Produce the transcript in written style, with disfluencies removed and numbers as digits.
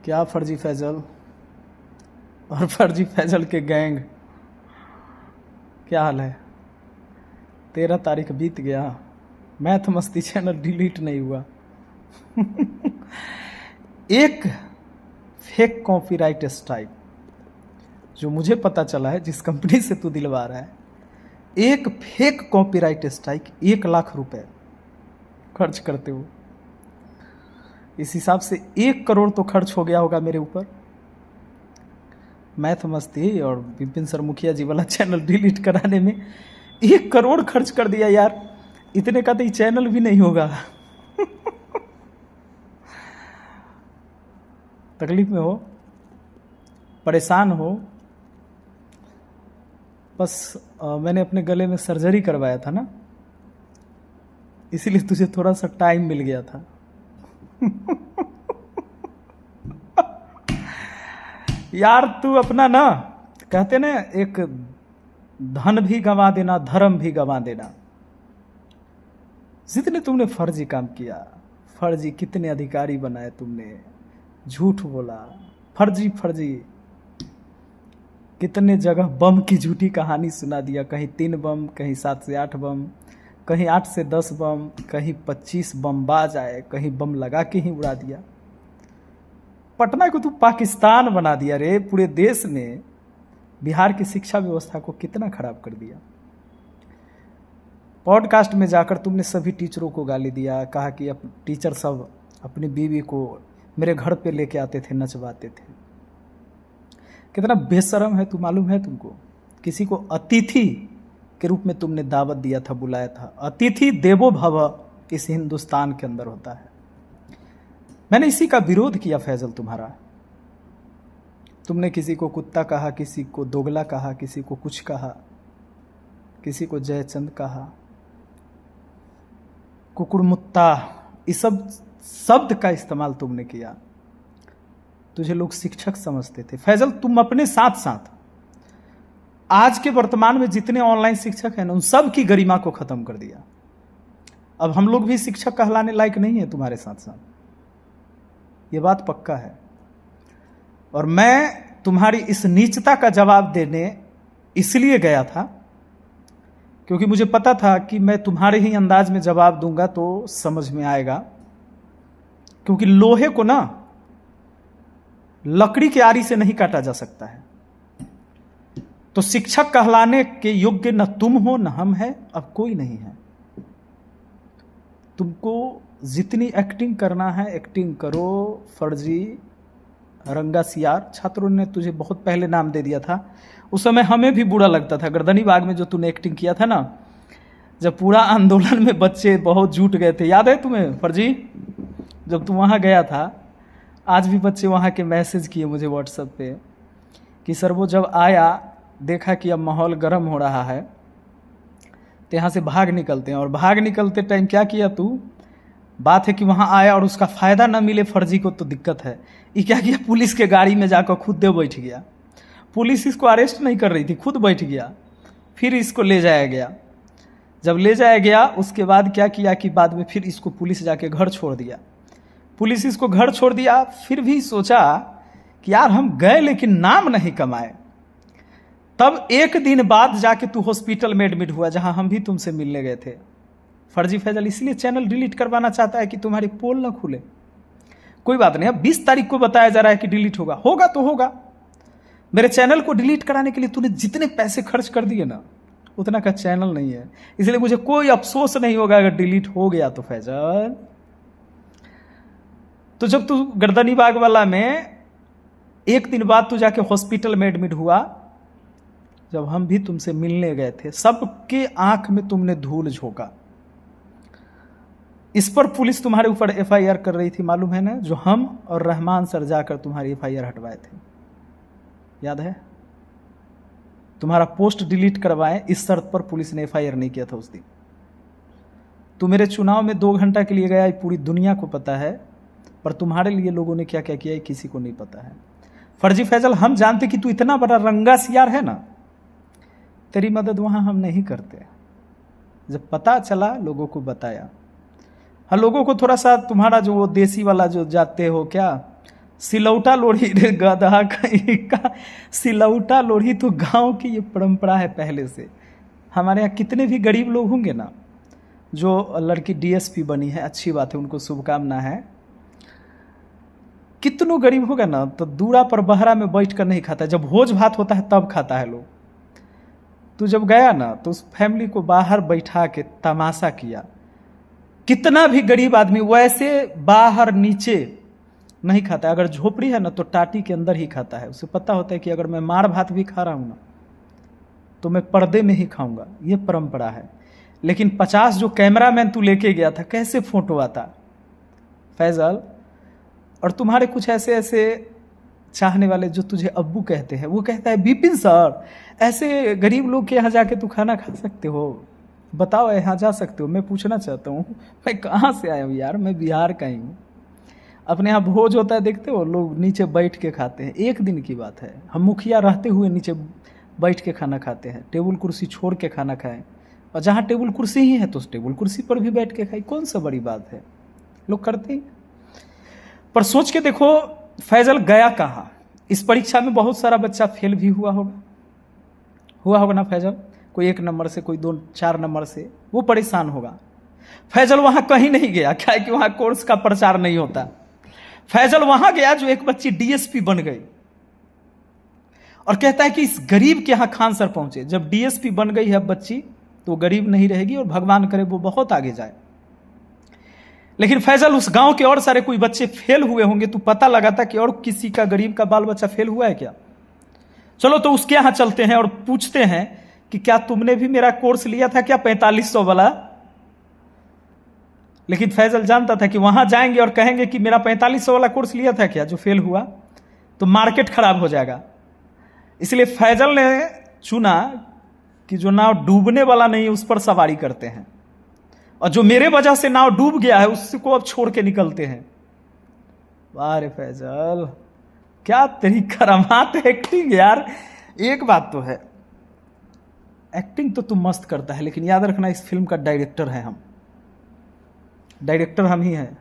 क्या फर्जी फैजल और फर्जी फैजल के गैंग, क्या हाल है? 13 तारीख बीत गया, मैथ मस्ती चैनल डिलीट नहीं हुआ। एक फेक कॉपीराइट स्ट्राइक जो मुझे पता चला है, जिस कंपनी से तू दिलवा रहा है, एक फेक कॉपीराइट स्ट्राइक 1 लाख रुपए खर्च करते हो। इस हिसाब से 1 करोड़ तो खर्च हो गया होगा मेरे ऊपर। मैथ मस्ती और विपिन सर मुखिया जी वाला चैनल डिलीट कराने में 1 करोड़ खर्च कर दिया यार। इतने का तो ये चैनल भी नहीं होगा। तकलीफ में हो, परेशान हो, बस मैंने अपने गले में सर्जरी करवाया था ना, इसीलिए तुझे थोड़ा सा टाइम मिल गया था। यार तू अपना ना, कहते ना, एक धन भी गंवा देना, धर्म भी गंवा देना। जितने तुमने फर्जी काम किया, फर्जी कितने अधिकारी बनाए तुमने, झूठ बोला, फर्जी फर्जी कितने जगह बम की झूठी कहानी सुना दिया। कहीं 3 बम, कहीं 7 से 8 बम, कहीं 8 से 10 बम, कहीं 25 बम बाज आए, कहीं बम लगा के ही उड़ा दिया। पटना को तू पाकिस्तान बना दिया रे। पूरे देश में बिहार की शिक्षा व्यवस्था को कितना खराब कर दिया। पॉडकास्ट में जाकर तुमने सभी टीचरों को गाली दिया, कहा कि अब टीचर सब अपनी बीवी को मेरे घर पे लेके आते थे, नचवाते थे। कितना बेशरम है तू, मालूम है तुमको? किसी को अतिथि के रूप में तुमने दावत दिया था, बुलाया था। अतिथि देवो भव इस हिंदुस्तान के अंदर होता है। मैंने इसी का विरोध किया फैजल तुम्हारा। तुमने किसी को कुत्ता कहा, किसी को दोगला कहा, किसी को कुछ कहा, किसी को जयचंद कहा, कुकुरमुत्ता, इस सब शब्द का इस्तेमाल तुमने किया। तुझे लोग शिक्षक समझते थे। फैजल तुम अपने साथ साथ आज के वर्तमान में जितने ऑनलाइन शिक्षक हैं ना, उन सब की गरिमा को खत्म कर दिया। अब हम लोग भी शिक्षक कहलाने लायक नहीं है तुम्हारे साथ साथ, ये बात पक्का है। और मैं तुम्हारी इस नीचता का जवाब देने इसलिए गया था क्योंकि मुझे पता था कि मैं तुम्हारे ही अंदाज में जवाब दूंगा तो समझ में आएगा। क्योंकि लोहे को ना लकड़ी की आरी से नहीं काटा जा सकता है। तो शिक्षक कहलाने के योग्य न तुम हो न हम है, अब कोई नहीं है। तुमको जितनी एक्टिंग करना है एक्टिंग करो। फर्जी रंगा सियार, छात्रों ने तुझे बहुत पहले नाम दे दिया था। उस समय हमें भी बुरा लगता था। गर्दनी बाग में जो तूने एक्टिंग किया था ना, जब पूरा आंदोलन में बच्चे बहुत जुट गए थे, याद है तुम्हें फर्जी? जब तू वहाँ गया था, आज भी बच्चे वहाँ के मैसेज किए मुझे व्हाट्सएप पे कि सर वो जब आया, देखा कि अब माहौल गर्म हो रहा है तो यहाँ से भाग निकलते हैं। और भाग निकलते टाइम क्या किया तू? बात है कि वहाँ आया और उसका फ़ायदा ना मिले फर्जी को तो दिक्कत है। ये क्या किया? पुलिस के गाड़ी में जाकर खुद दे बैठ गया। पुलिस इसको अरेस्ट नहीं कर रही थी, खुद बैठ गया। फिर इसको ले जाया गया। जब ले जाया गया उसके बाद क्या किया कि बाद में फिर इसको पुलिस जाके घर छोड़ दिया। पुलिस इसको घर छोड़ दिया। फिर भी सोचा कि यार हम गए लेकिन नाम नहीं कमाए। तब 1 दिन बाद जाके तू हॉस्पिटल में एडमिट हुआ, जहां हम भी तुमसे मिलने गए थे। फर्जी फैजल इसलिए चैनल डिलीट करवाना चाहता है कि तुम्हारी पोल ना खुले। कोई बात नहीं, अब 20 तारीख को बताया जा रहा है कि डिलीट होगा। होगा तो होगा। मेरे चैनल को डिलीट कराने के लिए तूने जितने पैसे खर्च कर दिए ना, उतना का चैनल नहीं है। इसलिए मुझे कोई अफसोस नहीं होगा अगर डिलीट हो गया तो। फैजल तो जब तू गर्दनी बाग वाला में 1 दिन बाद तू जाके हॉस्पिटल में एडमिट हुआ, जब हम भी तुमसे मिलने गए थे, सबके आंख में तुमने धूल झोंका। इस पर पुलिस तुम्हारे ऊपर एफआईआर कर रही थी, मालूम है ना? जो हम और रहमान सर जाकर तुम्हारी एफआईआर हटवाए थे, याद है? तुम्हारा पोस्ट डिलीट करवाएं इस शर्त पर पुलिस ने एफआईआर नहीं किया था उस दिन। तू मेरे चुनाव में 2 घंटा के लिए गया, ये पूरी दुनिया को पता है। पर तुम्हारे लिए लोगों ने क्या क्या किया ये किसी को नहीं पता है। फर्जी फैजल, हम जानते कि तू इतना बड़ा रंगा सियार है ना, तेरी मदद वहां हम नहीं करते। जब पता चला लोगों को बताया। हाँ, लोगों को थोड़ा सा तुम्हारा जो वो देसी वाला जो जाते हो क्या, सिलौटा लोढ़ी रे गधा कहीं का, सिलौटा लोढ़ी तो गांव की ये परंपरा है पहले से। हमारे यहाँ कितने भी गरीब लोग होंगे ना, जो लड़की डीएसपी बनी है, अच्छी बात है, उनको शुभकामना है। कितनों गरीब होगा ना तो दूरा पर बहरा में बैठ कर नहीं खाता, जब भोज भात होता है तब खाता है लोग। तू जब गया ना तो उस फैमिली को बाहर बैठा के तमाशा किया। कितना भी गरीब आदमी वैसे बाहर नीचे नहीं खाता, अगर झोपड़ी है ना तो टाटी के अंदर ही खाता है। उसे पता होता है कि अगर मैं मार भात भी खा रहा हूँ ना तो मैं पर्दे में ही खाऊंगा, ये परंपरा है। लेकिन 50 जो कैमरामैन तू लेके गया था, कैसे फोटो आता फैजल। और तुम्हारे कुछ ऐसे ऐसे चाहने वाले जो तुझे अब्बू कहते हैं, वो कहता है विपिन सर ऐसे गरीब लोग के यहाँ जाके तू खाना खा सकते हो, बताओ यहाँ जा सकते हो। मैं पूछना चाहता हूँ मैं कहाँ से आया हूँ यार, मैं बिहार का ही हूँ। अपने यहाँ भोज होता है देखते हो, लोग नीचे बैठ के खाते हैं। एक दिन की बात है, हम मुखिया रहते हुए नीचे बैठ के खाना खाते हैं, टेबल कुर्सी छोड़ के खाना खाएं। और जहाँ टेबल कुर्सी ही है तो उस टेबल कुर्सी पर भी बैठ के खाई, कौन सा बड़ी बात है, लोग करते हैं। पर सोच के देखो फैजल गया कहाँ। इस परीक्षा में बहुत सारा बच्चा फेल भी हुआ होगा ना फैजल, कोई 1 नंबर से, कोई 2-4 नंबर से, वो परेशान होगा। फैजल वहां कहीं नहीं गया, क्या है कि वहां कोर्स का प्रचार नहीं होता। फैजल वहां गया जो एक बच्ची डीएसपी बन गई और कहता है कि इस गरीब के यहां खान सर पहुंचे। जब डीएसपी बन गई है बच्ची तो गरीब नहीं रहेगी और भगवान करे वो बहुत आगे जाए। लेकिन फैजल उस गांव के और सारे कोई बच्चे फेल हुए होंगे, तो पता लगा था कि और किसी का गरीब का बाल बच्चा फेल हुआ है क्या। चलो तो उसके यहां चलते हैं और पूछते हैं कि क्या तुमने भी मेरा कोर्स लिया था क्या 4500 वाला। लेकिन फैजल जानता था कि वहां जाएंगे और कहेंगे कि मेरा 4500 वाला कोर्स लिया था क्या, जो फेल हुआ तो मार्केट खराब हो जाएगा। इसलिए फैजल ने चुना कि जो नाव डूबने वाला नहीं उस पर सवारी करते हैं, और जो मेरे वजह से नाव डूब गया है उसको अब छोड़ के निकलते हैं। वाह रे फैजल, क्या तेरी करामात एक्टिंग यार। एक बात तो है, एक्टिंग तो तुम मस्त करता है, लेकिन याद रखना इस फिल्म का डायरेक्टर है हम, डायरेक्टर हम ही हैं।